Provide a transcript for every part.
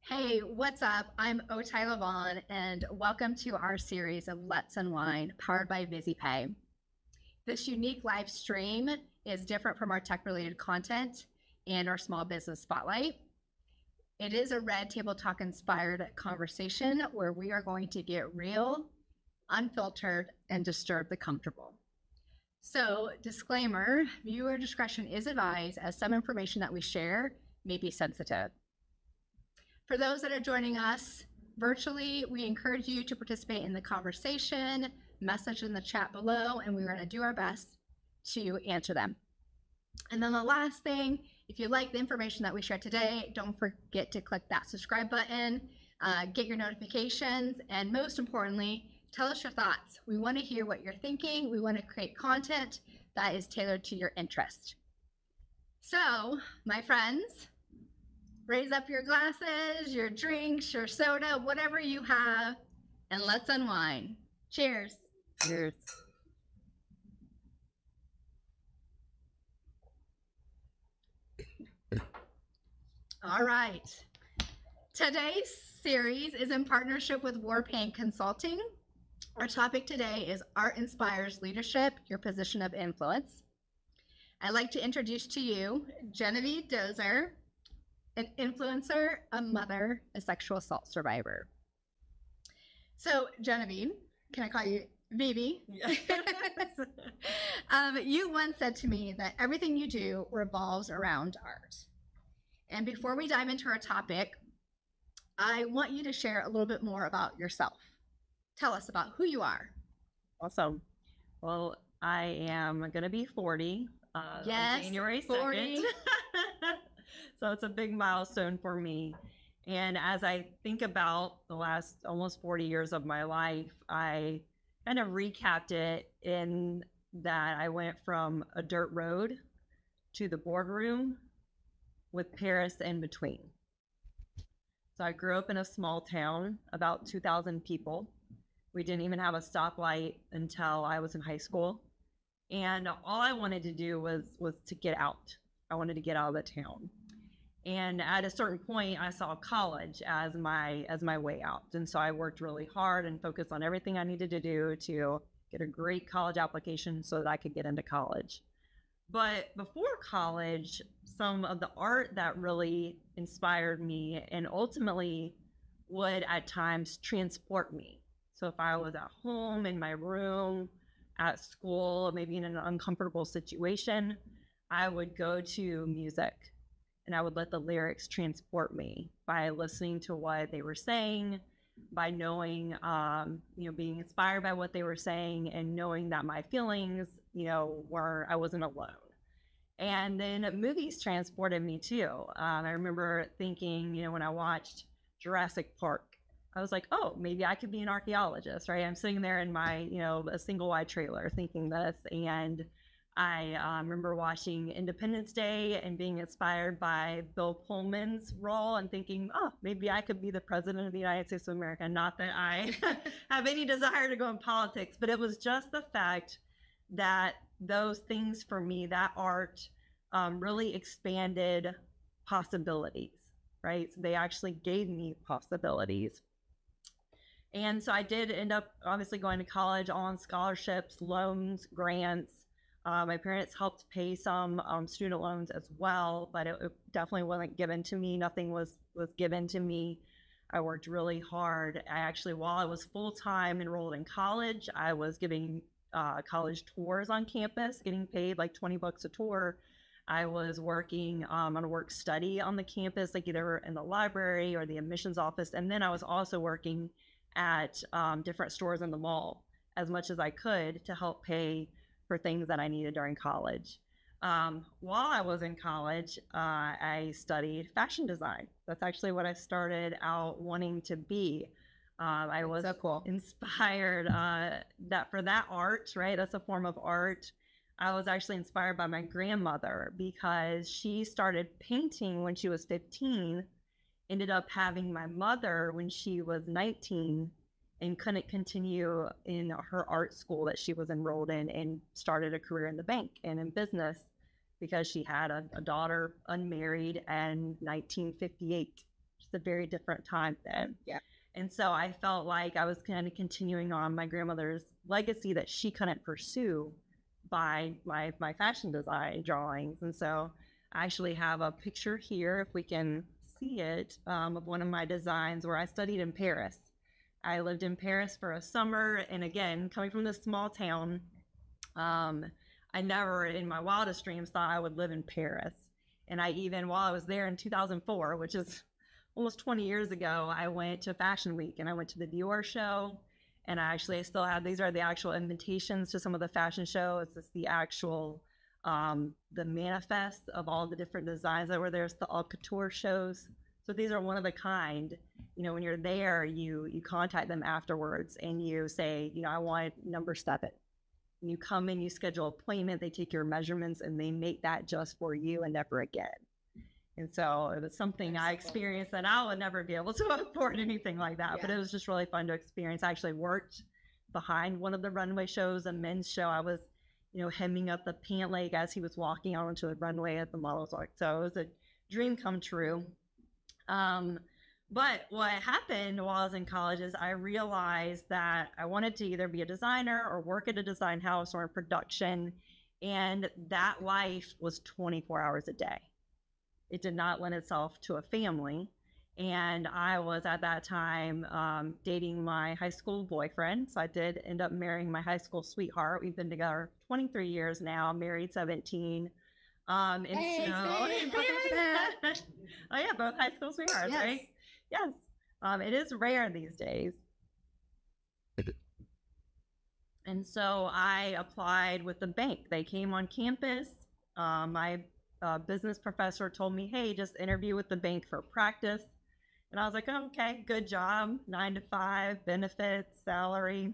Hey, what's up? I'm Otai Lavon, and welcome to our series of Let's UnWine, powered by VizyPay. This unique live stream is different from our tech-related content and our small business spotlight. It is a Red Table Talk inspired conversation where we are going to get real, unfiltered, and disturb the comfortable. So, disclaimer, viewer discretion is advised as some information that we share may be sensitive. For those that are joining us virtually, we encourage you to participate in the conversation, message in the chat below, and we're going to do our best to answer them. And then the last thing, if you like the information that we shared today, don't forget to click that subscribe button, get your notifications, and most importantly, tell us your thoughts. We want to hear what you're thinking. We want to create content that is tailored to your interest. So, my friends, raise up your glasses, your drinks, your soda, whatever you have, and let's unwind. Cheers. Cheers. All right. Today's series is in partnership with Warpaint Consulting. Our topic today is Art Inspires Leadership, Your Position of Influence. I'd like to introduce to you Genevieve Dozier, an influencer, a mother, a sexual assault survivor. So, Genevieve, can I call you Vivi? Yes. You once said to me that everything you do revolves around art. And before we dive into our topic, I want you to share a little bit more about yourself. Tell us about who you are. Awesome. Well, I am going to be 40 Yes, on January 40. 2nd. So it's a big milestone for me. And as I think about the last almost 40 years of my life, I kind of recapped it in that I went from a dirt road to the boardroom with Paris in between. So I grew up in a small town, about 2,000 people. We didn't even have a stoplight until I was in high school. And all I wanted to do was to get out. I wanted to get out of the town. And at a certain point, I saw college as my way out. And so I worked really hard and focused on everything I needed to do to get a great college application so that I could get into college. But before college, some of the art that really inspired me and ultimately would at times transport me. So if I was at home, in my room, at school, maybe in an uncomfortable situation, I would go to music. And I would let the lyrics transport me by listening to what they were saying, by knowing, being inspired by what they were saying and knowing that my feelings, I wasn't alone. And then movies transported me too. I remember thinking, when I watched Jurassic Park, I was like, oh, maybe I could be an archaeologist, right? I'm sitting there in my, a single wide trailer thinking this. And I remember watching Independence Day and being inspired by Bill Pullman's role and thinking, oh, maybe I could be the president of the United States of America. Not that I have any desire to go in politics, but it was just the fact that those things for me, that art really expanded possibilities, right? So they actually gave me possibilities. And so I did end up obviously going to college on scholarships, loans, grants. My parents helped pay some student loans as well, but it definitely wasn't given to me. Nothing was given to me. I worked really hard. I actually, while I was full-time enrolled in college, I was giving college tours on campus, getting paid like $20 a tour. I was working on a work study on the campus, like either in the library or the admissions office. And then I was also working at different stores in the mall as much as I could to help pay for things that I needed during college. While I was in college, I studied fashion design. That's actually what I started out wanting to be. I was So cool. Inspired that for that art, right? That's a form of art. I was actually inspired by my grandmother because she started painting when she was 15, ended up having my mother when she was 19, and couldn't continue in her art school that she was enrolled in, and started a career in the bank and in business because she had a daughter unmarried in 1958. a very different time then. Yeah. And so I felt like I was kind of continuing on my grandmother's legacy that she couldn't pursue by my fashion design drawings. And so I actually have a picture here, if we can see it, of one of my designs where I studied in Paris. I lived in Paris for a summer, and again, coming from this small town, I never in my wildest dreams thought I would live in Paris. And I even, while I was there in 2004, which is almost 20 years ago, I went to Fashion Week and I went to the Dior show. And I still have, these are the actual invitations to some of the fashion shows. It's the actual, the manifest of all the different designs that were there. It's the all couture shows. So these are one of a kind. You know, when you're there, you contact them afterwards and you say, you know, I want number 7. And you come in, you schedule an appointment, they take your measurements and they make that just for you and never again. And so it was something I experienced that I would never be able to afford anything like that. Yeah. But it was just really fun to experience. I actually worked behind one of the runway shows, a men's show. I was, you know, hemming up the pant leg as he was walking onto the runway at the models arc. So it was a dream come true. But what happened while I was in college is I realized that I wanted to either be a designer or work at a design house or in production. And that life was 24 hours a day. It did not lend itself to a family. And I was at that time dating my high school boyfriend. So I did end up marrying my high school sweetheart. We've been together 23 years now, married 17. And hey, so, oh yeah, both high school sweethearts, yes. Right? Yes. It is rare these days. And so I applied with the bank. They came on campus. My business professor told me, hey, just interview with the bank for practice. And I was like, oh, okay, good job. 9 to 5, benefits, salary.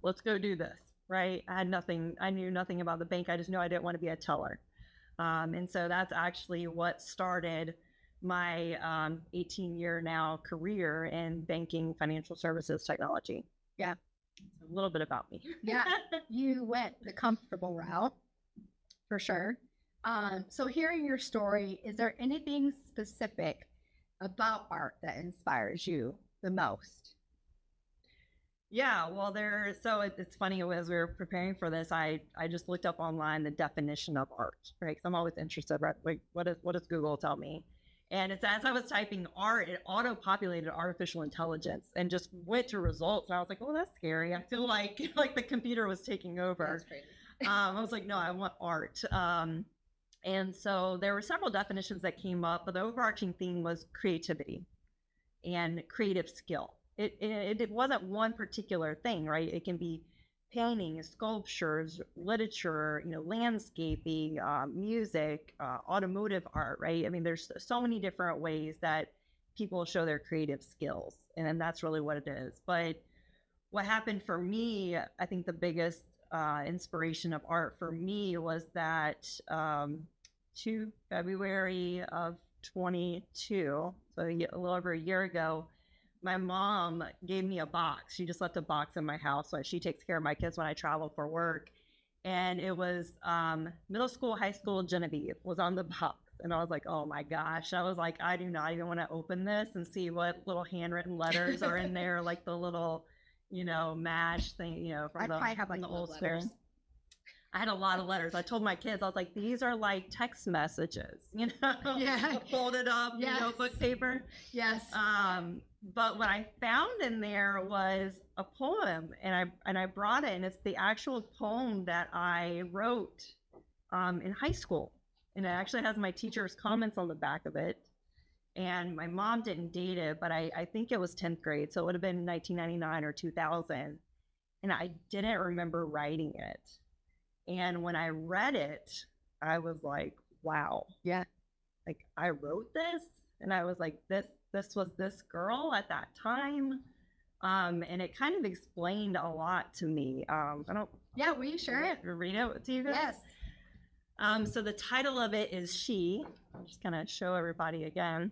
Let's go do this, right? I knew nothing about the bank. I just knew I didn't want to be a teller. And so that's actually what started my 18-year now career in banking, financial services, technology. Yeah. A little bit about me. Yeah, you went the comfortable route, for sure. So hearing your story, is there anything specific about art that inspires you the most? Yeah, well, it's funny, as we were preparing for this, I just looked up online the definition of art, right? Because I'm always interested, right? Like, what does Google tell me? And it's as I was typing art, it auto-populated artificial intelligence and just went to results. And I was like, oh, that's scary. I feel like the computer was taking over. That's crazy. I was like, no, I want art. And so there were several definitions that came up, but the overarching theme was creativity and creative skill. It wasn't one particular thing, right? It can be painting, sculptures, literature, landscaping, music, automotive art, right? I mean, there's so many different ways that people show their creative skills, and that's really what it is. But what happened for me, I think the biggest inspiration of art for me was that February of 22, so a little over a year ago, my mom gave me a box. She just left a box in my house. So she takes care of my kids when I travel for work. And it was middle school, high school, Genevieve was on the box. And I was like, oh my gosh. I was like, I do not even want to open this and see what little handwritten letters are in there, like the little, match thing, from the old square. I had a lot of letters. I told my kids, I was like, these are like text messages, yeah. Folded up, yes. Notebook paper. Yes. But what I found in there was a poem, and I brought it, and it's the actual poem that I wrote in high school, and it actually has my teacher's comments on the back of it. And my mom didn't date it, but I think it was 10th grade, so it would have been 1999 or 2000, and I didn't remember writing it. And when I read it, I was like, wow. Yeah. Like, I wrote this, and I was like, this was this girl at that time. And it kind of explained a lot to me. Yeah, will you share it? Read it to you guys? Yes. So the title of it is She. I'm just going to show everybody again.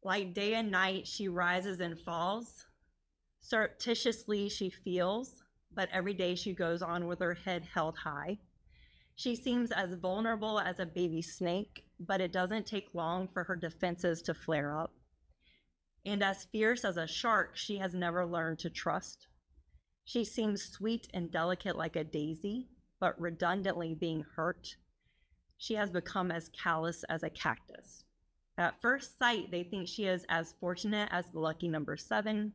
Like day and night, she rises and falls. Surreptitiously, she feels, but every day she goes on with her head held high. She seems as vulnerable as a baby snake, but it doesn't take long for her defenses to flare up. And as fierce as a shark, she has never learned to trust. She seems sweet and delicate like a daisy, but redundantly being hurt. She has become as callous as a cactus. At first sight, they think she is as fortunate as the lucky number 7,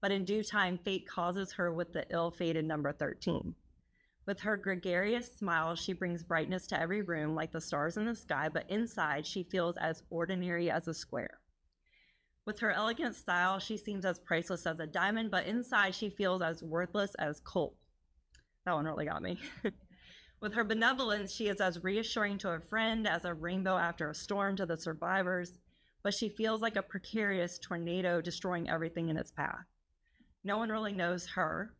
but in due time, fate causes her with the ill-fated number 13. With her gregarious smile, she brings brightness to every room like the stars in the sky, but inside she feels as ordinary as a square. With her elegant style, she seems as priceless as a diamond, but inside she feels as worthless as coal. That one really got me. With her benevolence, she is as reassuring to a friend as a rainbow after a storm to the survivors, but she feels like a precarious tornado destroying everything in its path. No one really knows her.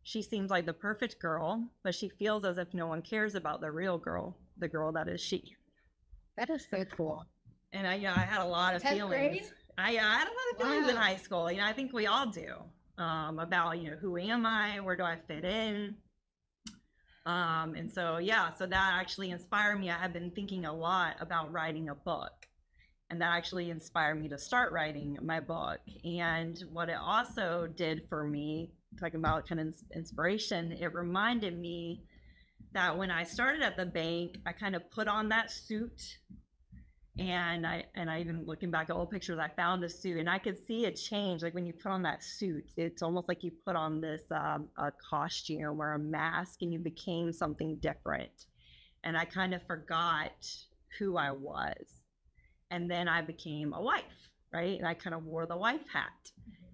She seems like the perfect girl, but she feels as if no one cares about the real girl, the girl that is she. That is so cool. And I had a lot of 10th feelings. grade? I had a lot of feelings in Wow. high school. I think we all do. About, who am I? Where do I fit in? And so that actually inspired me. I have been thinking a lot about writing a book, and that actually inspired me to start writing my book. And what it also did for me, talking about kind of inspiration, it reminded me that when I started at the bank, I kind of put on that suit. And I even looking back at old pictures, I found the suit and I could see it change. Like when you put on that suit, it's almost like you put on this a costume or a mask and you became something different. And I kind of forgot who I was. And then I became a wife, right? And I kind of wore the wife hat.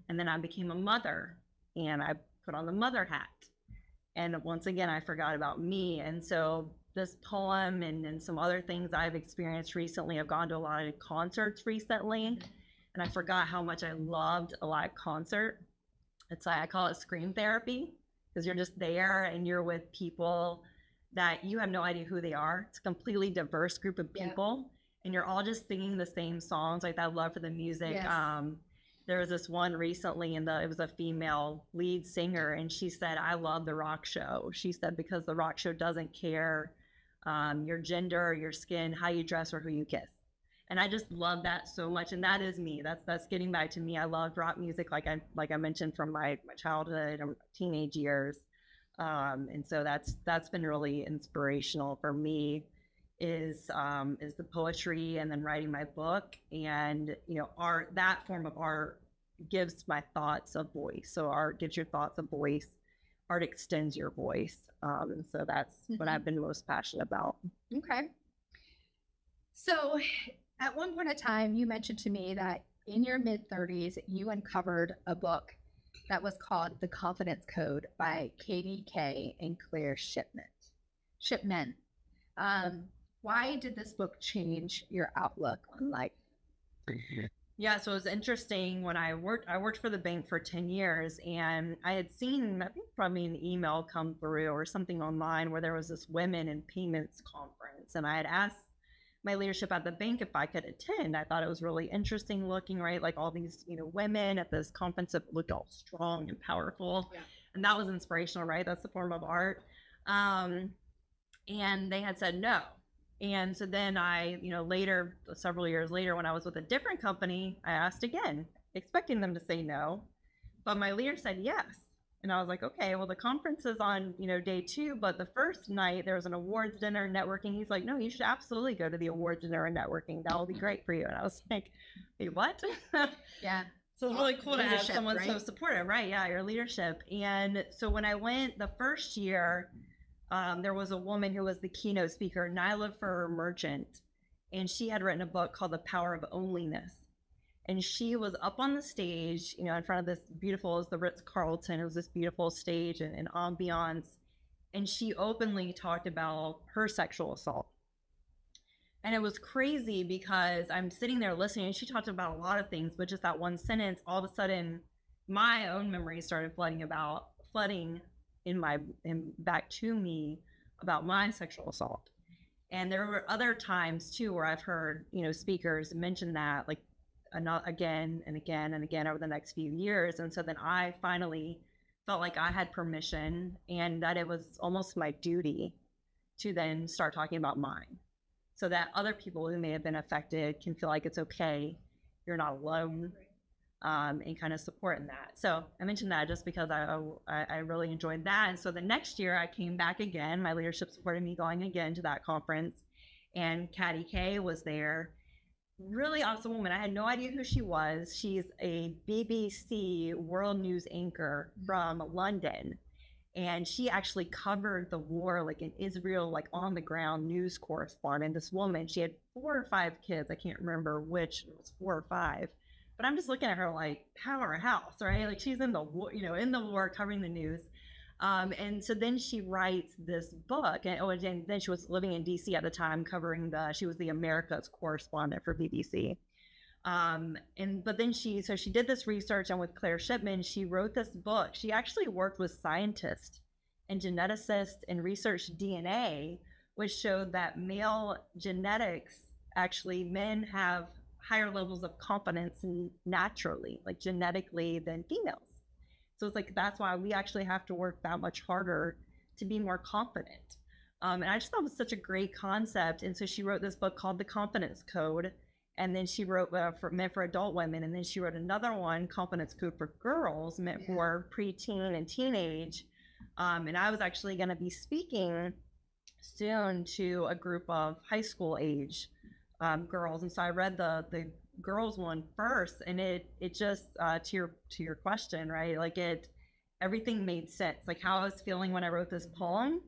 And then I became a mother and I put on the mother hat. And once again, I forgot about me. And so this poem and some other things I've experienced recently, I've gone to a lot of concerts recently, and I forgot how much I loved a live concert. It's like, I call it scream therapy, because you're just there and you're with people that you have no idea who they are. It's a completely diverse group of people, and you're all just singing the same songs, like that love for the music. Yes. There was this one recently, and it was a female lead singer, and she said, "I love the rock show." She said, because the rock show doesn't care your gender, your skin, how you dress, or who you kiss. And I just love that so much. And that is me. That's getting back to me. I love rock music, like I mentioned, from my childhood and teenage years. And so that's been really inspirational for me. Is the poetry and then writing my book, and art. That form of art gives my thoughts a voice. So art gives your thoughts a voice. Art extends your voice. And so that's what I've been most passionate about. Okay. So at one point in time, you mentioned to me that in your mid-30s, you uncovered a book that was called The Confidence Code by Katie Kay and Claire Shipman. Why did this book change your outlook on life? Yeah, so it was interesting. When I worked for the bank for 10 years, and I had seen, I think probably an email come through or something online where there was this women in payments conference, and I had asked my leadership at the bank if I could attend. I thought it was really interesting looking, right? Like all these, women at this conference that looked all strong and powerful. Yeah. And that was inspirational, right? That's the form of art. And they had said no. And so then later, several years later, when I was with a different company, I asked again, expecting them to say no. But my leader said yes. And I was like, okay, well, the conference is on, day 2, but the first night there was an awards dinner and networking. He's like, no, you should absolutely go to the awards dinner and networking. That will be great for you. And I was like, wait, what? Yeah. So it's really cool to have Leadership, someone so right? supportive, right? Yeah, your leadership. And so when I went the first year, there was a woman who was the keynote speaker, Nyla Merchant, and she had written a book called The Power of Onlyness. And she was up on the stage, in front of this beautiful, it was the Ritz-Carlton, it was this beautiful stage and ambiance. And she openly talked about her sexual assault. And it was crazy because I'm sitting there listening, and she talked about a lot of things, but just that one sentence, all of a sudden, my own memories started flooding back to me about my sexual assault. And there were other times too where I've heard speakers mention that, like, again and again and again over the next few years. And so then I finally felt like I had permission and that it was almost my duty to then start talking about mine. so that other people who may have been affected can feel like it's okay, you're not alone, and kind of supporting that. So I mentioned that just because I really enjoyed that. And so the next year I came back again. My leadership supported me going again to that conference, and Katty Kay was there. Really awesome woman. I had no idea who she was. She's a BBC world news anchor from London. And she actually covered the war, like in Israel, like on the ground news correspondent. This woman, she had 4 or 5 kids. I can't remember which, it was 4 or 5. But I'm just looking at her like powerhouse, right? Like she's in the war, in the war covering the news. And so then she writes this book, and then she was living in DC at the time, she was the Americas correspondent for BBC. But then she did this research, and with Claire Shipman, she wrote this book. She actually worked with scientists and geneticists and researched DNA, which showed that male genetics, actually men have higher levels of confidence naturally, like genetically, than females. So it's like, that's why we actually have to work that much harder to be more confident. And I just thought it was such a great concept. And so she wrote this book called The Confidence Code. And then she wrote meant for adult women. And then she wrote another one, Confidence Code for Girls, meant for preteen and teenage. And I was actually going to be speaking soon to a group of high school age girls. And so I read the girls one first, and it just to your question, right? Like everything made sense. Like how I was feeling when I wrote this poem,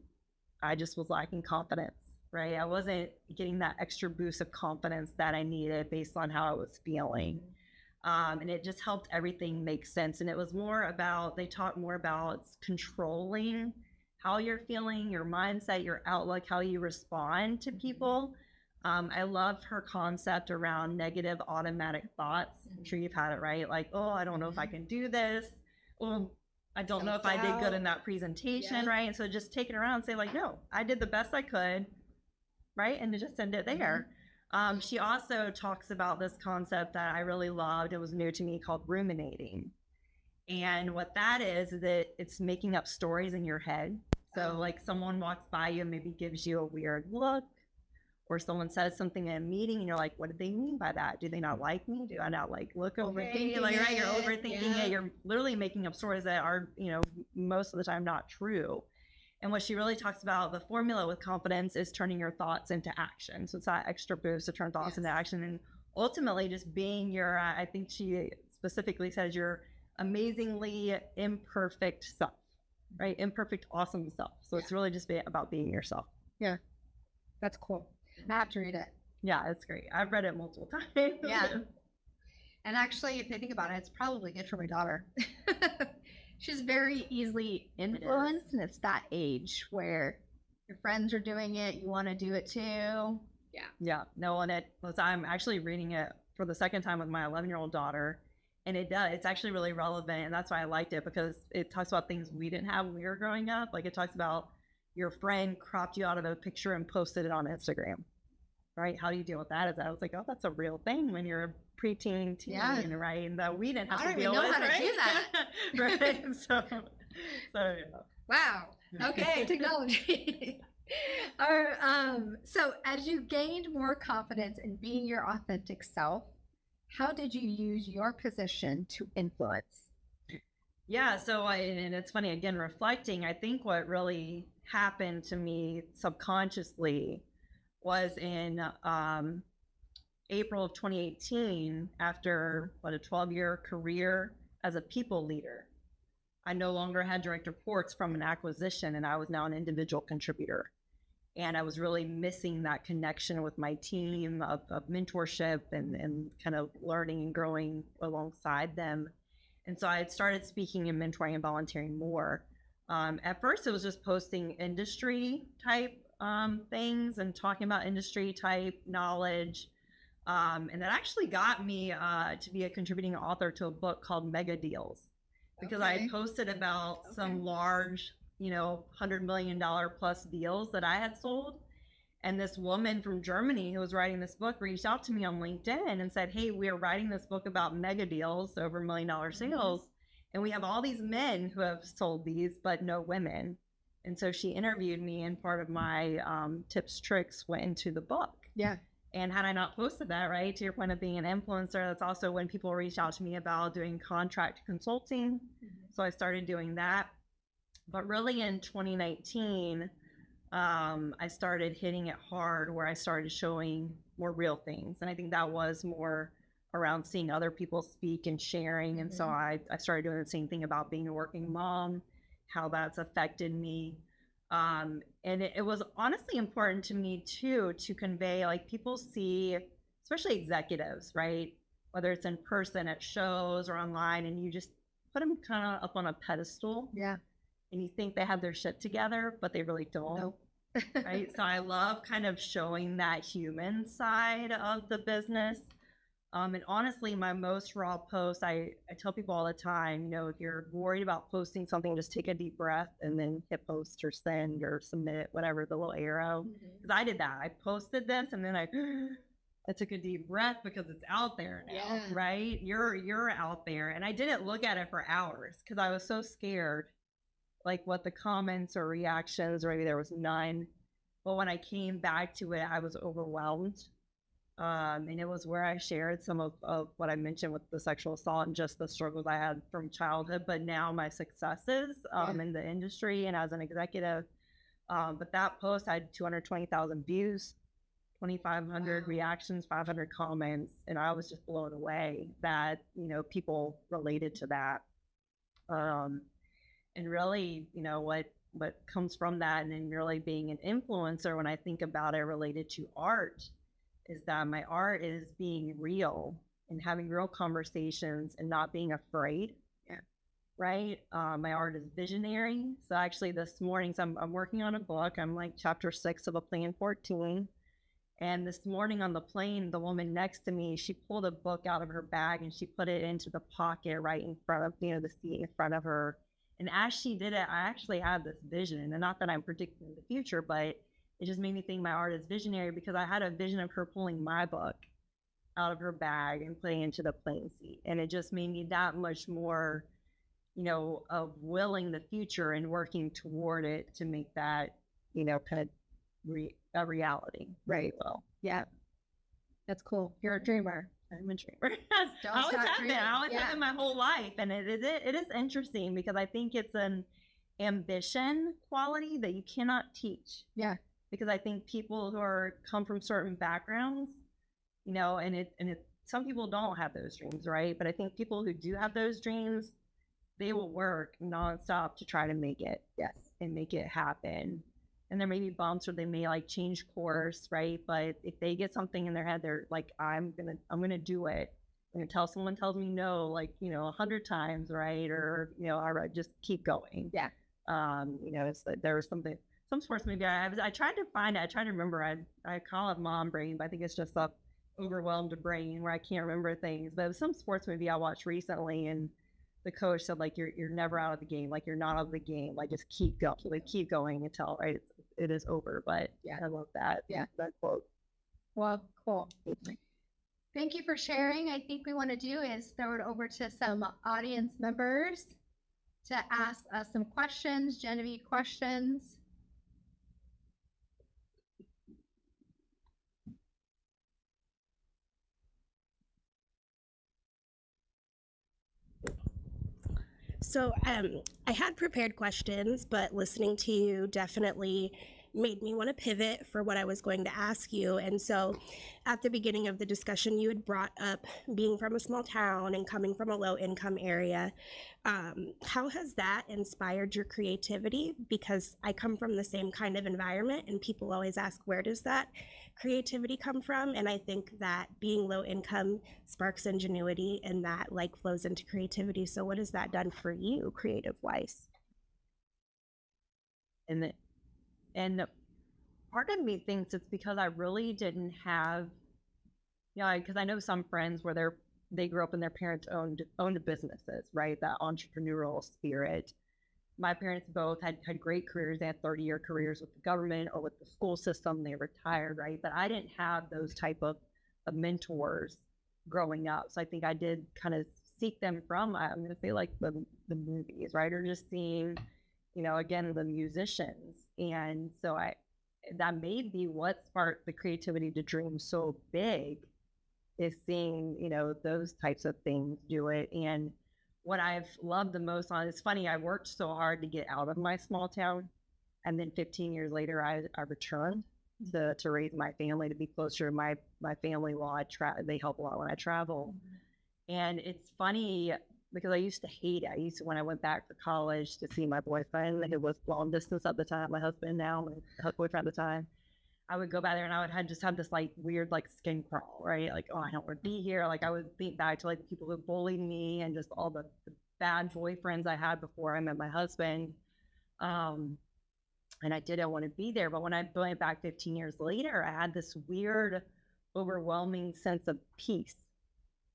I just was lacking confidence, right? I wasn't getting that extra boost of confidence that I needed based on how I was feeling. And it just helped everything make sense. And it was they talked more about controlling how you're feeling, your mindset, your outlook, how you respond to people. I love her concept around negative automatic thoughts. I'm sure you've had it, right? Like, oh, I don't know if I can do this. Well, I don't know if I did good in that presentation, right? And so just take it around and say like, no, I did the best I could, right? And to just send it there. She also talks about this concept that I really loved. It was new to me, called ruminating. And what that is that it's making up stories in your head. So like someone walks by you and maybe gives you a weird look, or someone says something in a meeting and you're like, what did they mean by that? Do they not like me? Do I not overthinking? Like, right, you're overthinking it. You're literally making up stories that are, most of the time not true. And what she really talks about, the formula with confidence, is turning your thoughts into action. So it's that extra boost to turn thoughts into action, and ultimately just being I think she specifically says, your amazingly imperfect self, right? Imperfect, awesome self. So it's really just about being yourself. Yeah. That's cool. I have to read it. Yeah, it's great. I've read it multiple times. Yeah. And actually, if I think about it, it's probably good for my daughter. She's very easily influenced, and it's that age where your friends are doing it, you want to do it too. Yeah. Yeah. No, and I'm actually reading it for the second time with my 11-year-old daughter, and it's actually really relevant, and that's why I liked it, because it talks about things we didn't have when we were growing up. Like it talks about your friend cropped you out of a picture and posted it on Instagram, right? How do you deal with that? I was like, oh, that's a real thing when you're a preteen, teen, right? And that we didn't have to deal with. I don't even know how to do that. Right? So yeah. Wow. Okay, technology. So as you gained more confidence in being your authentic self, how did you use your position to influence? Yeah, so and it's funny, again, reflecting, I think what really happened to me subconsciously was in April of 2018, after a 12-year career as a people leader. I no longer had direct reports from an acquisition, and I was now an individual contributor. And I was really missing that connection with my team of mentorship and kind of learning and growing alongside them. And so I had started speaking and mentoring and volunteering more. At first, it was just posting industry type things and talking about industry type knowledge. And that actually got me to be a contributing author to a book called Mega Deals, because I had posted about some large, $100 million plus deals that I had sold. And this woman from Germany who was writing this book reached out to me on LinkedIn and said, hey, we are writing this book about mega deals, over $1 million sales. And we have all these men who have sold these, but no women. And so she interviewed me, and part of my tips, tricks went into the book. Yeah. And had I not posted that, right, to your point of being an influencer, that's also when people reached out to me about doing contract consulting. So I started doing that. But really in 2019, I started hitting it hard where I started showing more real things. And I think that was more around seeing other people speak and sharing. And so I started doing the same thing about being a working mom, how that's affected me. And it was honestly important to me too, to convey, like, people see, especially executives, right? Whether it's in person at shows or online, and you just put them kind of up on a pedestal. Yeah. And you think they have their shit together, but they really don't. Nope. Right. So I love kind of showing that human side of the business. And honestly, my most raw post, I tell people all the time, you know, if you're worried about posting something, just take a deep breath and then hit post or send or submit, whatever, the little arrow. Because I did that. I posted this and then I took a deep breath because it's out there now, right? You're out there. And I didn't look at it for hours because I was so scared, like what the comments or reactions, or maybe there was none. But when I came back to it, I was overwhelmed. And it was where I shared some of what I mentioned with the sexual assault and just the struggles I had from childhood, but now my successes in the industry and as an executive. But that post had 220,000 views, 2,500 reactions, 500 comments, and I was just blown away that, you know, people related to that. And really, you know, what comes from that, and then really being an influencer, when I think about it related to art, is that my art is being real and having real conversations and not being afraid. Yeah. Right. My art is visionary. So actually this morning, so I'm working on a book. I'm like chapter 6 of a Plan 14. And this morning on the plane, the woman next to me, she pulled a book out of her bag and she put it into the pocket right in front of, you know, the seat in front of her. And as she did it, I actually had this vision. And not that I'm predicting the future, but it just made me think my art is visionary, because I had a vision of her pulling my book out of her bag and putting it into the plane seat. And it just made me that much more, you know, of willing the future and working toward it to make that, you know, kind of a reality. Right. Well, yeah. That's cool. You're a dreamer. I'm a dreamer. Don't I always stop have dreaming. been. I always have been my whole life. And it is interesting because I think it's an ambition quality that you cannot teach. Yeah. Because I think people who come from certain backgrounds, you know, and some people don't have those dreams, right? But I think people who do have those dreams, they will work nonstop to try to make it, and make it happen. And there may be bumps, or they may like change course, right? But if they get something in their head, they're like, I'm gonna do it. I'm gonna tell someone tells me no, like, you know, 100 times, right? Or, you know, all right, just keep going. Yeah. You know, there was some sports movie I tried to find it. I tried to remember. I call it mom brain, but I think it's just a overwhelmed brain where I can't remember things. But it was some sports movie I watched recently, and the coach said, like, you're never out of the game. Like, you're not out of the game. Like, just keep going. Like, keep going until it is over. But yeah, I love that. Yeah, that quote. Well, cool. Thank you for sharing. I think we want to do is throw it over to some audience members to ask us some questions. Genevieve, questions? So I had prepared questions, but listening to you definitely made me want to pivot for what I was going to ask you. And so at the beginning of the discussion, you had brought up being from a small town and coming from a low income area. How has that inspired your creativity? Because I come from the same kind of environment, and people always ask, where does that creativity come from? And I think that being low income sparks ingenuity, and that like flows into creativity. So what has that done for you creative wise? And part of me thinks it's because I really didn't have, because I know some friends where they grew up and their parents owned businesses, right? That entrepreneurial spirit. My parents both had great careers. They had 30-year careers with the government or with the school system. They retired, right? But I didn't have those type of mentors growing up. So I think I did kind of seek them from, I'm going to say, like the movies, right? Or just seeing, again, the musicians. And so that may be what sparked the creativity to dream so big, is seeing, those types of things do it. And what I've loved the most on, it's funny, I worked so hard to get out of my small town. And then 15 years later, I returned to raise my family, to be closer to my family while they help a lot when I travel. And it's funny because I used to hate it. When I went back for college to see my boyfriend, who was long distance at the time, my husband now, my boyfriend at the time, I would go back there and I would just have this like weird like skin crawl, right? Like, oh, I don't want to be here. Like I would think back to like the people who bullied me and just all the bad boyfriends I had before I met my husband. And I didn't want to be there. But when I went back 15 years later, I had this weird, overwhelming sense of peace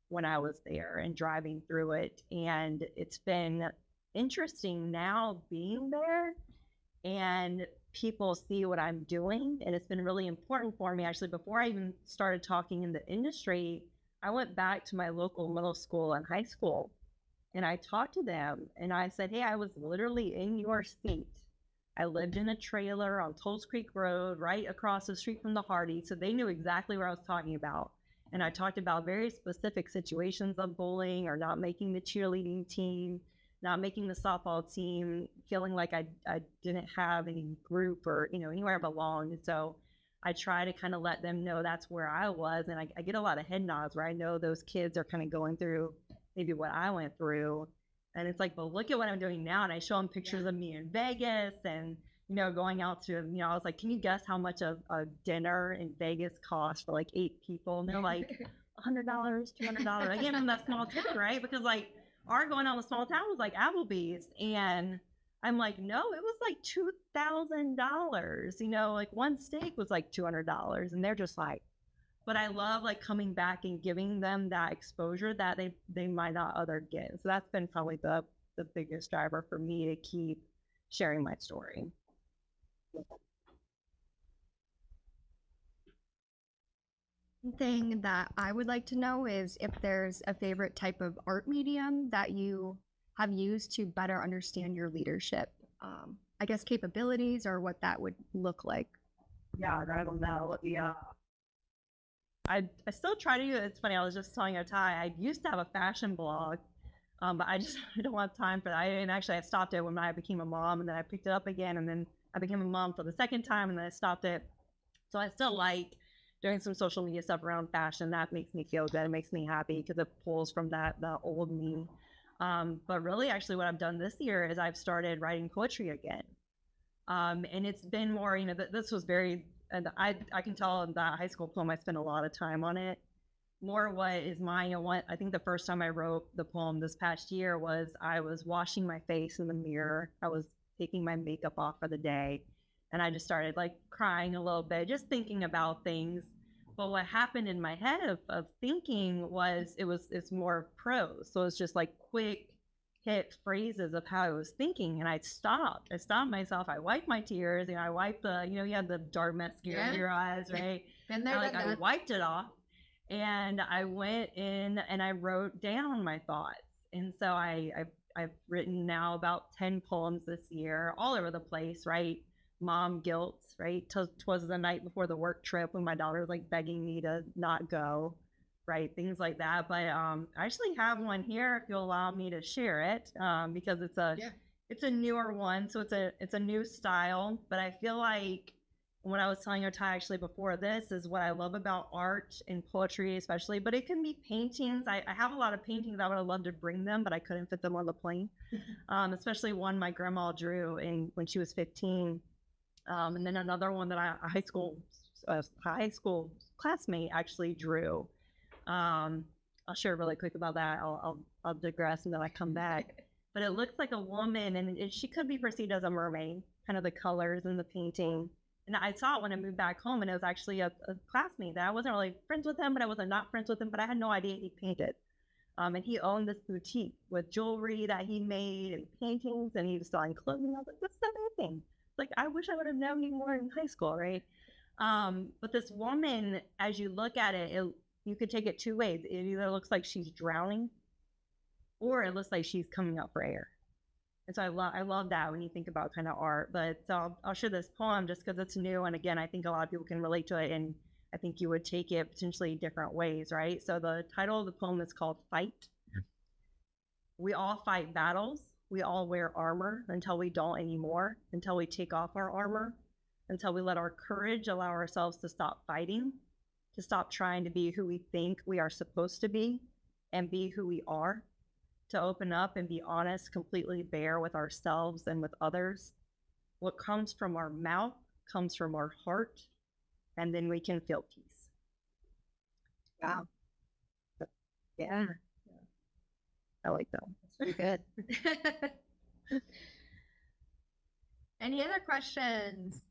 when I was there and driving through it. And it's been interesting now being there, and people see what I'm doing. And it's been really important for me. Actually, before I even started talking in the industry, I went back to my local middle school and high school, and I talked to them and I said, hey, I was literally in your seat. I lived in a trailer on Tolls Creek Road, right across the street from the Hardy. So they knew exactly what I was talking about. And I talked about very specific situations of bullying, or not making the cheerleading team, not making the softball team, feeling like I didn't have any group or, anywhere I belonged. And so I try to kind of let them know that's where I was. And I get a lot of head nods where I know those kids are kind of going through maybe what I went through. And it's like, well, look at what I'm doing now. And I show them pictures of me in Vegas and, going out to, I was like, can you guess how much a dinner in Vegas costs for like 8 people? And they're like, $100, $200. I gave them that small tip, right? Because like our going out in a small town was like Applebee's. And I'm like, no, it was like $2,000. Like one steak was like $200. And they're just like, but I love like coming back and giving them that exposure that they might not other get. So that's been probably the biggest driver for me to keep sharing my story. One thing that I would like to know is if there's a favorite type of art medium that you have used to better understand your leadership, I guess capabilities, or what that would look like. Yeah, I don't know. Yeah. I still try to do it. It's funny, I was just telling Ty, I used to have a fashion blog, but I don't have time for that. And actually I stopped it when I became a mom, and then I picked it up again, and then I became a mom for the second time, and then I stopped it. So I still like doing some social media stuff around fashion. That makes me feel good. It makes me happy because it pulls from the old me. But really, actually, what I've done this year is I've started writing poetry again. And it's been more, this was very, and I can tell in that high school poem, I spent a lot of time on it. More what is mine. I think the first time I wrote the poem this past year was I was washing my face in the mirror. I was taking my makeup off for the day. And I just started like crying a little bit, just thinking about things. But what happened in my head of thinking was it's more prose. So it's just like quick hit phrases of how I was thinking. And I stopped myself. I wiped my tears. I wiped you had the dark mascara in your eyes, right? Been there, I wiped it off. And I went in and I wrote down my thoughts. And so I've written now about 10 poems this year, all over the place, right? Mom guilt, right? Twas the night before the work trip when my daughter was like begging me to not go, right? Things like that. But I actually have one here if you'll allow me to share it, because it's a newer one, so it's a new style. But I feel like what I was telling her, Ty, actually before this, is what I love about art and poetry especially, but it can be paintings. I have a lot of paintings I would have loved to bring them, but I couldn't fit them on the plane, especially one my grandma drew when she was 15. And then another one that a high school classmate actually drew. I'll share really quick about that. I'll digress and then I come back. But it looks like a woman, and she could be perceived as a mermaid, kind of the colors in the painting. And I saw it when I moved back home, and it was actually a classmate that I wasn't really friends with him, but I wasn't not friends with him, but I had no idea he painted. And he owned this boutique with jewelry that he made and paintings, and he was selling clothing. I was like, that's amazing. Like, I wish I would have known you more in high school, right? But this woman, as you look at it, you could take it two ways. It either looks like she's drowning, or it looks like she's coming up for air. And so I love that when you think about kind of art. But so I'll share this poem just because it's new. And again, I think a lot of people can relate to it. And I think you would take it potentially different ways, right? So the title of the poem is called Fight. We all fight battles. We all wear armor until we don't anymore, until we take off our armor, until we let our courage allow ourselves to stop fighting, to stop trying to be who we think we are supposed to be and be who we are, to open up and be honest, completely bare with ourselves and with others. What comes from our mouth comes from our heart, and then we can feel peace. Wow. Yeah. I like that. That's pretty good. Any other questions?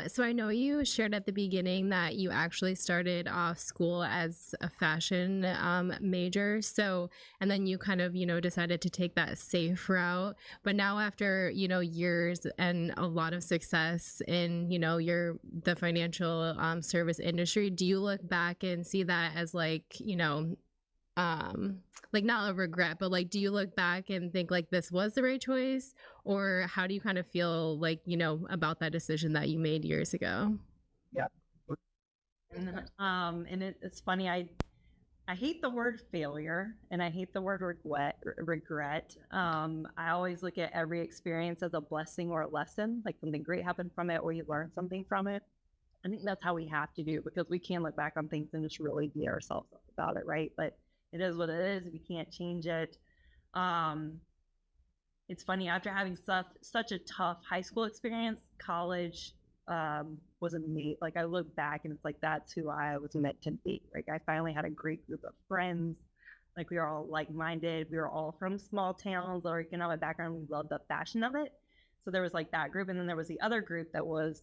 So I know you shared at the beginning that you actually started off school as a fashion major. So, and then you kind of, decided to take that safe route. But now after, years and a lot of success in, the financial service industry, do you look back and see that as like not a regret, but like, do you look back and think like this was the right choice, or how do you kind of feel like, about that decision that you made years ago? Yeah. And it's funny. I hate the word failure and I hate the word regret. I always look at every experience as a blessing or a lesson, like something great happened from it, or you learn something from it. I think that's how we have to do, because we can't look back on things and just really beat ourselves up about it, right? But it is what it is. We can't change it. It's funny, after having such a tough high school experience, college was amazing. Like, I look back and it's like, that's who I was meant to be. Like, I finally had a great group of friends. Like, we were all like-minded. We were all from small towns or economic background. We loved the fashion of it. So there was like that group. And then there was the other group that was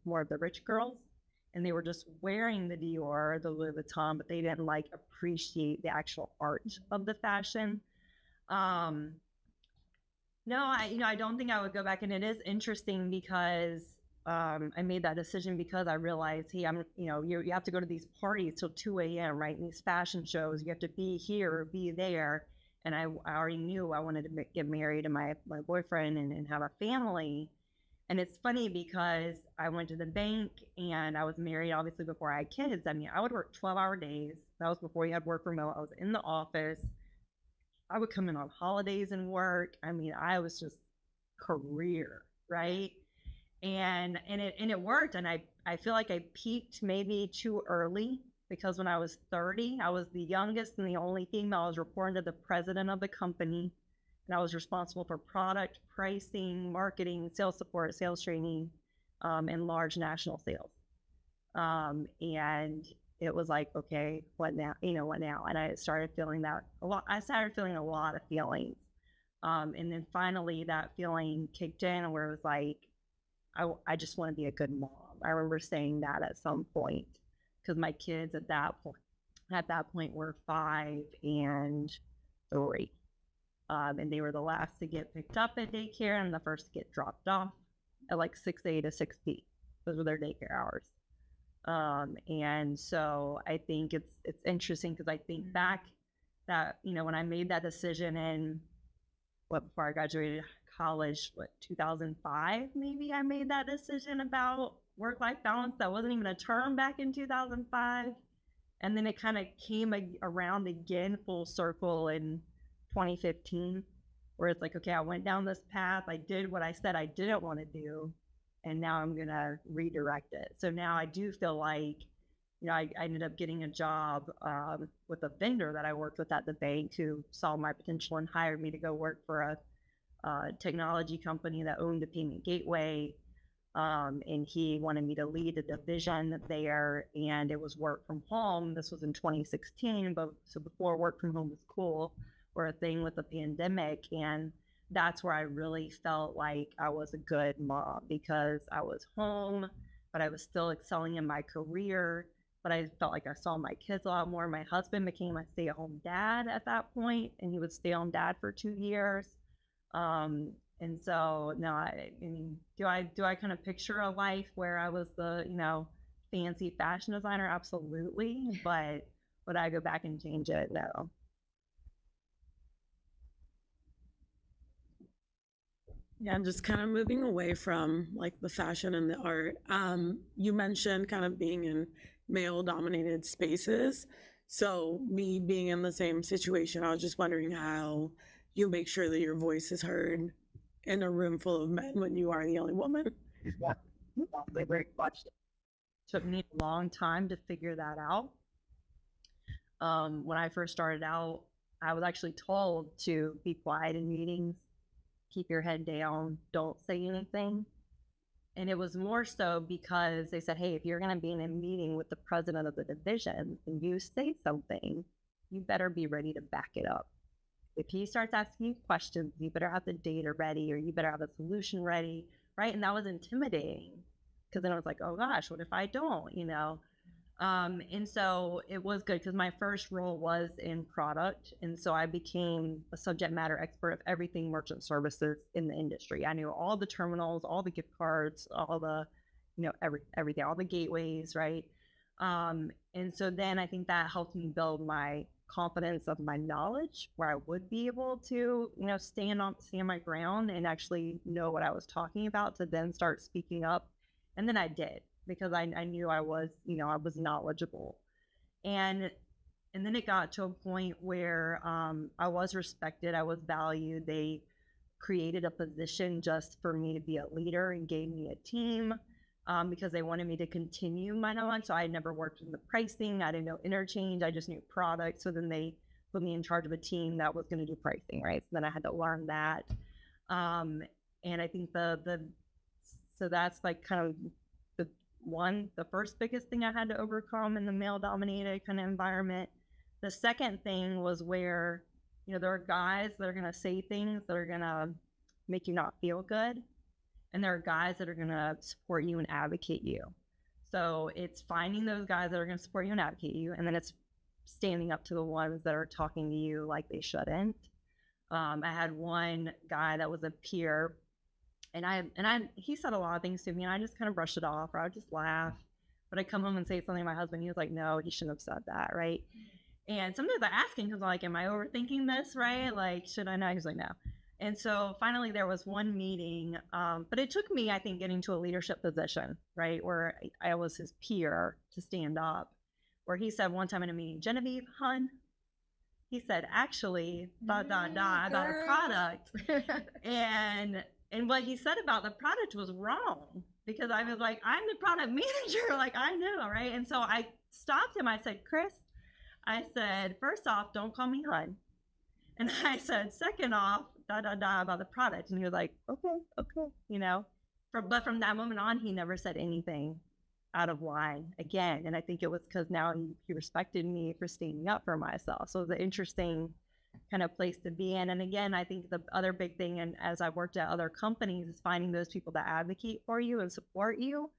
more of the rich girls. And they were just wearing the Dior, the Louis Vuitton, but they didn't like appreciate the actual art of the fashion. No, I don't think I would go back. And it is interesting because I made that decision because I realized, hey, you have to go to these parties till 2 a.m., right? And these fashion shows, you have to be here or be there. And I already knew I wanted to get married to my boyfriend and have a family. And it's funny because I went to the bank and I was married, obviously, before I had kids. I mean, I would work 12-hour days. That was before you had work remote. I was in the office. I would come in on holidays and work. I mean, I was just career, right? And it worked. And I feel like I peaked maybe too early, because when I was 30, I was the youngest and the only female. I was reporting to the president of the company. And I was responsible for product pricing, marketing, sales support, sales training, and large national sales. And it was like, okay, what now? What now? And I started feeling that a lot. I started feeling a lot of feelings. And then finally that feeling kicked in, where it was like, I just want to be a good mom. I remember saying that at some point, because my kids at that point were 5 and 3. And they were the last to get picked up at daycare and the first to get dropped off at like 6A to 6P. Those were their daycare hours. And so I think it's interesting, because I think back that, when I made that decision before I graduated college, 2005, maybe I made that decision about work-life balance. That wasn't even a term back in 2005. And then it kind of came around again full circle in 2015, where it's like, okay, I went down this path. I did what I said I didn't want to do. And now I'm going to redirect it. So now I do feel like, I ended up getting a job with a vendor that I worked with at the bank, who saw my potential and hired me to go work for a technology company that owned a payment gateway. And he wanted me to lead a division there, and it was work from home. This was in 2016, so before work from home was cool, or a thing with the pandemic. And that's where I really felt like I was a good mom, because I was home, but I was still excelling in my career. But I felt like I saw my kids a lot more. My husband became a stay-at-home dad at that point, and he would stay home dad for 2 years. And so now, I mean, do I kind of picture a life where I was the, fancy fashion designer? Absolutely. But would I go back and change it? No. Yeah, and just kind of moving away from like the fashion and the art. You mentioned kind of being in male dominated spaces. So, me being in the same situation, I was just wondering how you make sure that your voice is heard in a room full of men when you are the only woman. Great question. Took me a long time to figure that out. When I first started out, I was actually told to be quiet in meetings, keep your head down, don't say anything. And it was more so because they said, hey, if you're going to be in a meeting with the president of the division and you say something, you better be ready to back it up. If he starts asking you questions, you better have the data ready or you better have a solution ready, right? And that was intimidating because then I was like, oh gosh, what if I don't, you know? And so it was good because my first role was in product. And so I became a subject matter expert of everything merchant services in the industry. I knew all the terminals, all the gift cards, all the, you know, everything, all the gateways, right? And so then I think that helped me build my confidence of my knowledge where I would be able to, you know, stand my ground and actually know what I was talking about to then start speaking up. And then I did. Because I knew I was, you know, I was knowledgeable. And then it got to a point where I was respected, I was valued. They created a position just for me to be a leader and gave me a team because they wanted me to continue my knowledge. So I never worked in the pricing, I didn't know interchange, I just knew product. So then they put me in charge of a team that was going to do pricing, right? So then I had to learn that. And I think so that's like kind of the first biggest thing I had to overcome in the male dominated kind of environment. The second thing was where, you know, there are guys that are going to say things that are going to make you not feel good. And there are guys that are going to support you and advocate you. So it's finding those guys that are going to support you and advocate you. And then it's standing up to the ones that are talking to you like they shouldn't. I had one guy that was a peer. And he said a lot of things to me, and I just kind of brushed it off, or I would just laugh. But I come home and say something to my husband, he was like, "No, he shouldn't have said that," right? And sometimes I ask him because I'm like, "Am I overthinking this, right? Like, should I not?" He's like, "No." And so finally, there was one meeting, but it took me, I think, getting to a leadership position, right, where I was his peer to stand up. Where he said one time in a meeting, "Genevieve, hun," he said, "actually, about a product," And what he said about the product was wrong because I was like, I'm the product manager, like I know, right? And so I stopped him. I said, "Chris," I said, "first off, don't call me hun." And I said, "second off, about the product." And he was like, okay, you know. But from that moment on, he never said anything out of line again. And I think it was because now he respected me for standing up for myself. So it was an interesting kind of place to be in. And again, I think the other big thing, and as I worked at other companies, is finding those people that advocate for you and support you.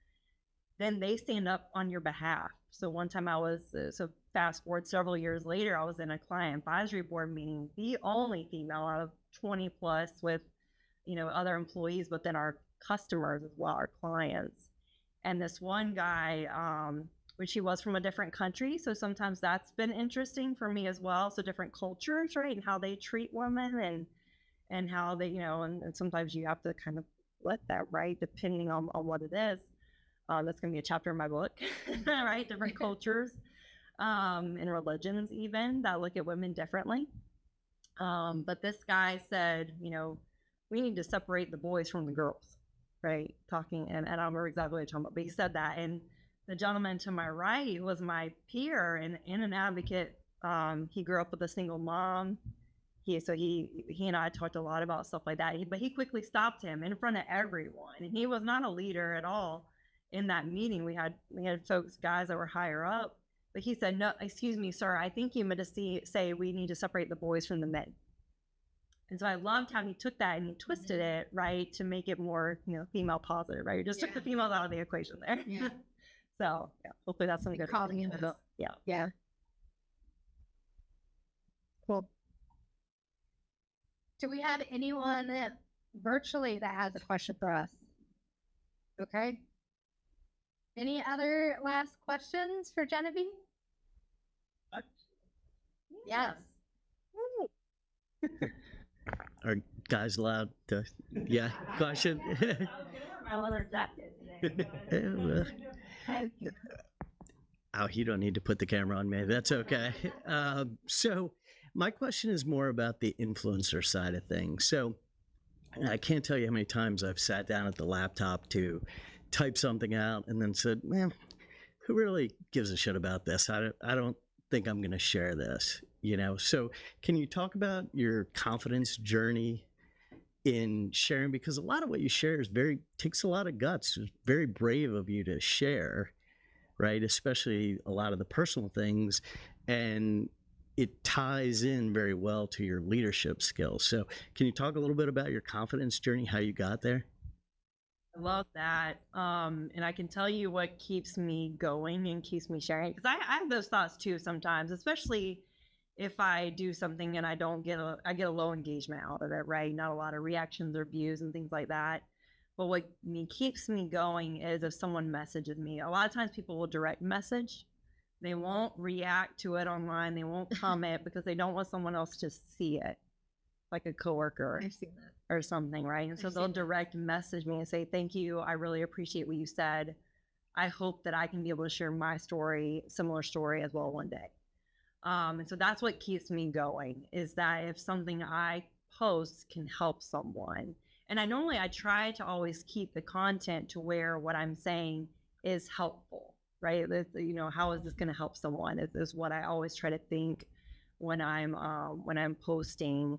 Then they stand up on your behalf. So one time so fast forward several years later, I was in a client advisory board meeting, the only female out of 20 plus with, you know, other employees, but then our customers as well, our clients. And this one guy, which he was from a different country. So sometimes that's been interesting for me as well. So different cultures, right? And how they treat women and how they, you know, and sometimes you have to kind of let that, right? Depending on what it is. That's going to be a chapter in my book, right? Different cultures and religions even that look at women differently. But this guy said, you know, we need to separate the boys from the girls, right? Talking, and I don't remember exactly what he talking about, but he said that. And the gentleman to my right was my peer and an advocate. He grew up with a single mom. He and I talked a lot about stuff like that. But he quickly stopped him in front of everyone. And he was not a leader at all in that meeting. We had folks, guys that were higher up. But he said, "No, excuse me, sir. I think you meant to say we need to separate the boys from the men." And so I loved how he took that and he twisted it, right, to make it more, you know, female positive, right? He just took the females out of the equation there. Yeah. So yeah, hopefully that's something good. Calling him out. Yeah. Cool. Do we have anyone virtually that has a question for us? Okay. Any other last questions for Genevieve? Yes. guys allowed to, yeah, question? My leather jacket. Oh, you don't need to put the camera on me. That's okay. So my question is more about the influencer side of things. So I can't tell you how many times I've sat down at the laptop to type something out and then said, man, who really gives a shit about this? I don't think I'm going to share this, you know? So can you talk about your confidence journey in sharing? Because a lot of what you share is takes a lot of guts. It's very brave of you to share, right? Especially a lot of the personal things. And it ties in very well to your leadership skills. So can you talk a little bit about your confidence journey, how you got there? I love that. And I can tell you what keeps me going and keeps me sharing. Because I have those thoughts too sometimes, especially if I do something and I get a low engagement out of it, right? Not a lot of reactions or views and things like that. But what keeps me going is if someone messages me. A lot of times people will direct message. They won't react to it online. They won't comment because they don't want someone else to see it, like a coworker. I've seen that. Or something, right? And so they'll direct message me and say, thank you. I really appreciate what you said. I hope that I can be able to share my story, similar story as well one day. And so that's what keeps me going, is that if something I post can help someone. And I try to always keep the content to where what I'm saying is helpful, right? How is this going to help someone? Is what I always try to think when I'm posting.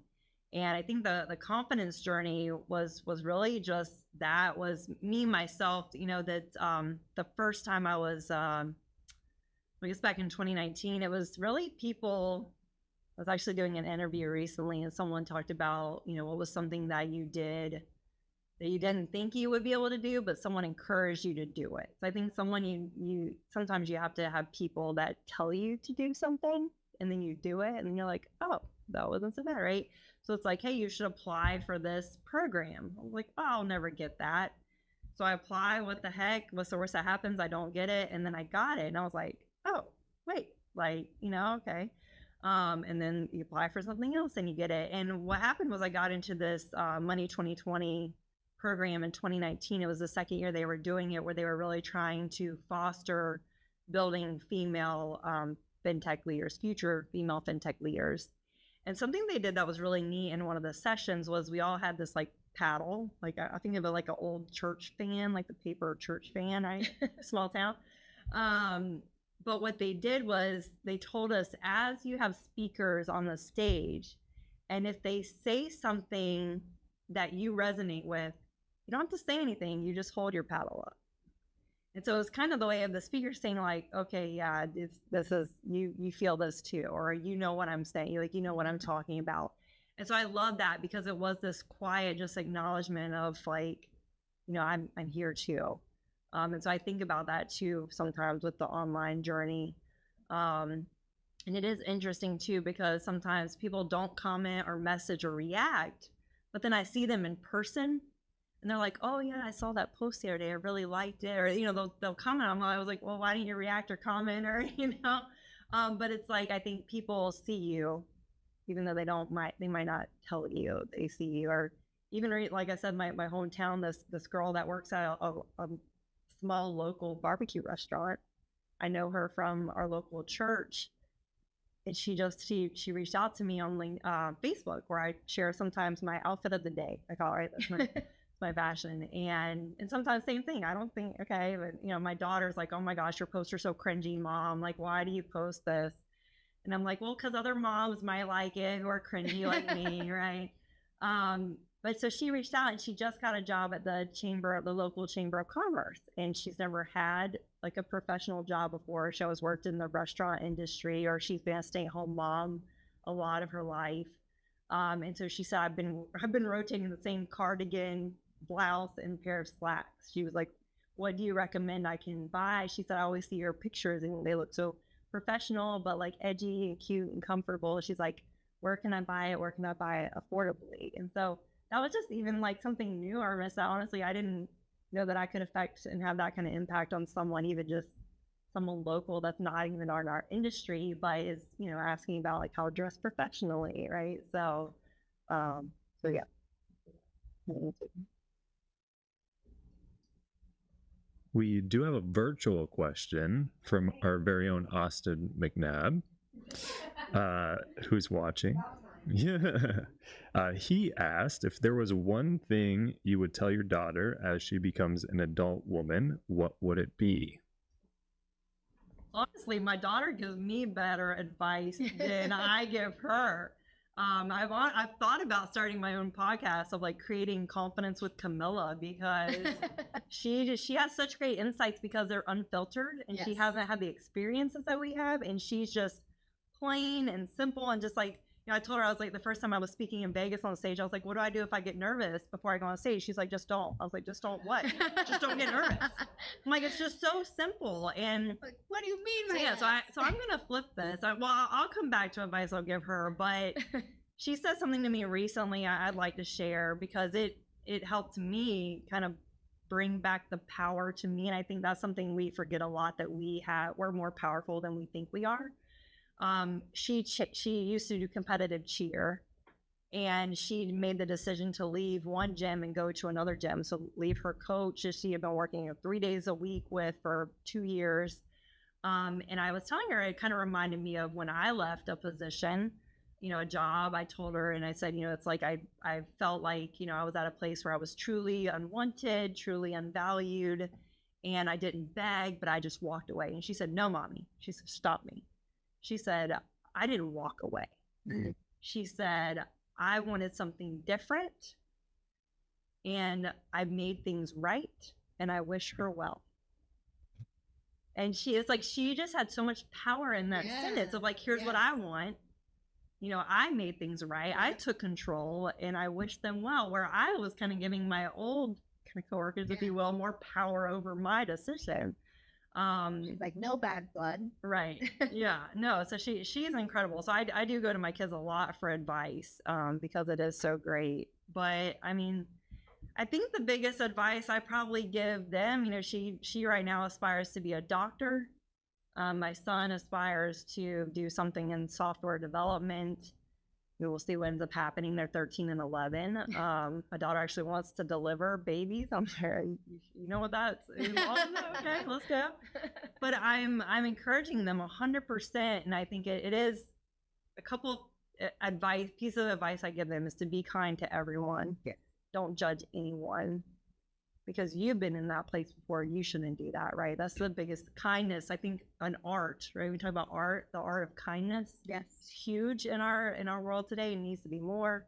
And I think the confidence journey was really just that, was me, myself, that the first time I was, I guess back in 2019, it was really people. I was actually doing an interview recently and someone talked about, what was something that you did that you didn't think you would be able to do, but someone encouraged you to do it. So I think sometimes you have to have people that tell you to do something and then you do it and you're like, oh, that wasn't so bad, right? So it's like, hey, you should apply for this program. I was like, oh, I'll never get that. So I apply, what the heck? What's the worst that happens? I don't get it. And then I got it. And I was like, oh, wait, okay. And then you apply for something else and you get it. And what happened was I got into this Money 2020 program in 2019. It was the second year they were doing it, where they were really trying to foster building female fintech leaders, future female fintech leaders. And something they did that was really neat in one of the sessions was we all had this like paddle, like I think of it like an old church fan, like the paper church fan, right? Small town. But what they did was they told us, as you have speakers on the stage, and if they say something that you resonate with, you don't have to say anything. You just hold your paddle up. And so it's kind of the way of the speaker saying like, okay, yeah, this is, you feel this too, or you know what I'm saying, like, you know what I'm talking about. And so I love that because it was this quiet, just acknowledgement of like, I'm here too. And so I think about that too sometimes with the online journey. And it is interesting too, because sometimes people don't comment or message or react, but then I see them in person and they're like, oh yeah, I saw that post the other day, I really liked it. Or, they'll comment on it. I was like, well, why didn't you react or comment? Or, but it's like, I think people see you, even though they might not tell you, they see you. Or even, like I said, my hometown, this girl that works at a small local barbecue restaurant, I know her from our local church. And she reached out to me on Facebook, where I share sometimes my outfit of the day. I call it, right? That's my fashion. And sometimes same thing. I don't think, okay, but my daughter's like, oh my gosh, your posts are so cringy, mom. Like, why do you post this? And I'm like, well, because other moms might like it who are cringy like me, right? But so she reached out and she just got a job at the local chamber of commerce. And she's never had like a professional job before. She always worked in the restaurant industry, or she's been a stay-at-home mom a lot of her life. And so she said, I've been rotating the same cardigan, blouse, and pair of slacks. She was like, what do you recommend I can buy? She said, I always see your pictures and they look so professional, but like edgy and cute and comfortable. She's like, where can I buy it? Where can I buy it affordably? And so that was just even like something new or missed out. Honestly, I didn't know that I could affect and have that kind of impact on someone, even just someone local that's not even in our industry, but is, asking about like how to dress professionally, right? So yeah. We do have a virtual question from our very own Austin McNabb, who's watching. Yeah. He asked if there was one thing you would tell your daughter as she becomes an adult woman, what would it be? Honestly, my daughter gives me better advice than I give her. I've thought about starting my own podcast of like creating confidence with Camilla because she has such great insights because they're unfiltered and she Yes. hasn't had the experiences that we have, and she's just plain and simple and just like, you know, I told her, I was like, the first time I was speaking in Vegas on stage, I was like, what do I do if I get nervous before I go on stage? She's like, just don't. I was like, just don't what? Just don't get nervous. I'm like, it's just so simple. And Like, what do you mean by yeah, that? so I'm gonna flip this. I'll come back to advice I'll give her, but she said something to me recently I'd like to share because it helped me kind of bring back the power to me, and I think that's something we forget a lot, that we're more powerful than we think we are. She used to do competitive cheer, and she made the decision to leave one gym and go to another gym. So leave her coach that she had been working 3 days a week with for 2 years. And I was telling her, it kind of reminded me of when I left a position, you know, a job. I told her, and I said, you know, it's like I felt like, you know, I was at a place where I was truly unwanted, truly unvalued, and I didn't beg, but I just walked away. And she said, no, mommy. She said, stop me. She said, I didn't walk away. She said, I wanted something different, and I made things right, and I wish her well. And she just had so much power in that Yeah. sentence of like, here's what I want. You know, I made things right. I took control, and I wished them well, where I was kind of giving my old kind of coworkers, if you will, more power over my decision. She's like, no bad blood. Right. Yeah. No. So she's incredible. So I do go to my kids a lot for advice because it is so great. But I mean, I think the biggest advice I probably give them, you know, she right now aspires to be a doctor. My son aspires to do something in software development. We will see what ends up happening. They're 13 and 11. My daughter actually wants to deliver babies. I'm sorry, you know what that's? Okay, let's go. But I'm encouraging them 100%, and I think it is a couple of pieces of advice I give them is to be kind to everyone. Yeah. Don't judge anyone, because you've been in that place before. You shouldn't do that, right? That's the biggest kindness. I think an art, right? We talk about art, the art of kindness. Yes. It's huge in our world today. It needs to be more.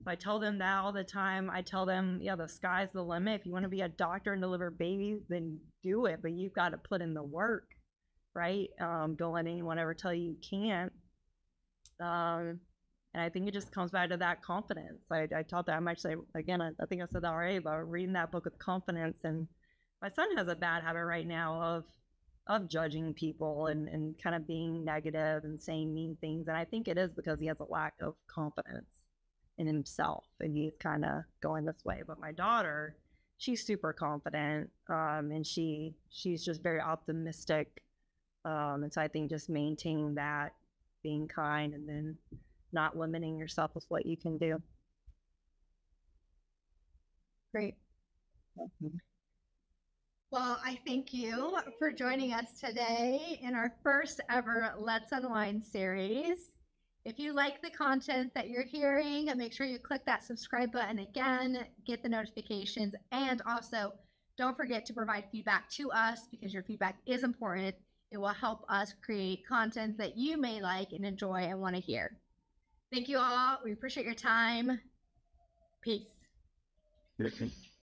So I tell them that all the time. I tell them, yeah, the sky's the limit. If you want to be a doctor and deliver babies, then do it. But you've got to put in the work, right? Don't let anyone ever tell you can't. And I think it just comes back to that confidence. I taught that. I'm actually, again, I think I said that already, but reading that book with confidence. And my son has a bad habit right now of judging people and kind of being negative and saying mean things. And I think it is because he has a lack of confidence in himself, and he's kind of going this way. But my daughter, she's super confident, and she's just very optimistic. And so I think just maintaining that, being kind, and then not limiting yourself with what you can do. Great. Well, I thank you for joining us today in our first ever Let's Unwind series. If you like the content that you're hearing, make sure you click that subscribe button again, get the notifications, and also don't forget to provide feedback to us, because your feedback is important. It will help us create content that you may like and enjoy and want to hear. Thank you all. We appreciate your time. Peace.